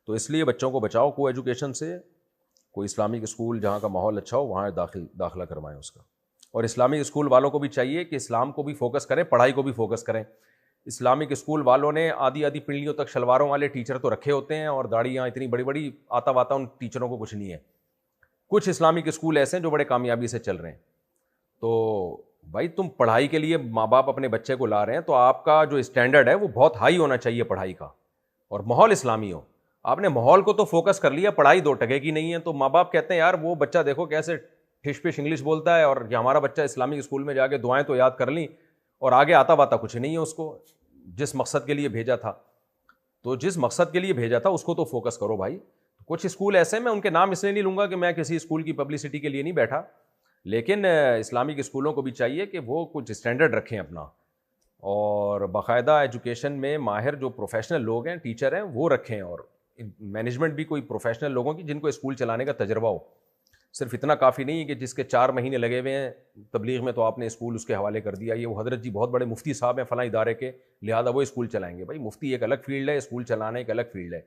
تو اس لیے بچوں کو بچاؤ کو ایجوکیشن سے، کوئی اسلامک اسکول جہاں کا ماحول اچھا ہو وہاں داخلہ کروائیں اس کا. اور اسلامک اسکول والوں کو بھی چاہیے کہ اسلام کو بھی فوکس کریں، پڑھائی کو بھی فوکس کریں. اسلامک اسکول والوں نے آدھی آدھی پنڈلیوں تک شلواروں والے ٹیچر تو رکھے ہوتے ہیں اور داڑیاں اتنی بڑی بڑی، آتا واتا ان ٹیچروں کو کچھ نہیں ہے. کچھ اسلامک اسکول ایسے ہیں جو بڑے کامیابی سے چل رہے ہیں. تو بھائی تم پڑھائی کے لیے ماں باپ اپنے بچے کو لا رہے ہیں تو آپ کا جو اسٹینڈرڈ ہے وہ بہت ہائی ہونا چاہیے پڑھائی کا، اور ماحول اسلامی ہو. آپ نے ماحول کو تو فوکس کر لیا، پڑھائی 2 ٹکے کی نہیں ہے. تو ماں باپ کہتے ہیں یار وہ بچہ دیکھو کیسے ٹھش پش انگلش بولتا ہے، اور یہ ہمارا بچہ اسلامک اسکول میں جا کے دعائیں تو یاد کر لیں اور آگے آتا واتا کچھ نہیں ہے اس کو، جس مقصد کے لیے بھیجا تھا. تو جس مقصد کے لیے بھیجا تھا اس کو تو فوکس کرو بھائی. کچھ اسکول ایسے، میں ان کے نام اس لیے نہیں لوں گا کہ میں کسی اسکول کی پبلسٹی کے لیے نہیں بیٹھا، لیکن اسلامک اسکولوں کو بھی چاہیے کہ وہ کچھ اسٹینڈرڈ رکھیں اپنا، اور باقاعدہ ایجوکیشن میں ماہر جو پروفیشنل لوگ ہیں، ٹیچر ہیں، وہ رکھیں. اور مینجمنٹ بھی کوئی پروفیشنل لوگوں کی جن کو اسکول چلانے کا تجربہ ہو. صرف اتنا کافی نہیں ہے کہ جس کے 4 مہینے لگے ہوئے ہیں تبلیغ میں تو آپ نے اسکول اس کے حوالے کر دیا، یہ وہ حضرت جی بہت بڑے مفتی صاحب ہیں فلاں ادارے کے لہذا وہ اسکول چلائیں گے. بھائی مفتی ایک الگ فیلڈ ہے، اسکول چلانا ایک الگ فیلڈ ہے.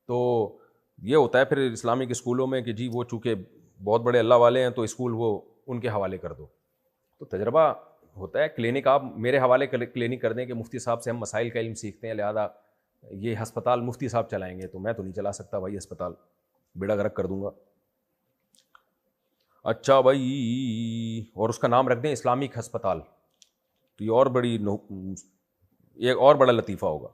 تو یہ ہوتا ہے پھر اسلامک اسکولوں میں کہ جی وہ چونکہ بہت بڑے اللہ والے ہیں تو اسکول وہ ان کے حوالے کر دو. تو تجربہ ہوتا ہے. کلینک آپ میرے حوالے کلینک کر دیں کہ مفتی صاحب سے ہم مسائل کا علم سیکھتے ہیں لہذا یہ ہسپتال مفتی صاحب چلائیں گے، تو میں تو نہیں چلا سکتا بھائی ہسپتال، بیڑا غرق کر دوں گا. اچھا بھائی، اور اس کا نام رکھ دیں اسلامک ہسپتال، تو یہ اور بڑا لطیفہ ہوگا.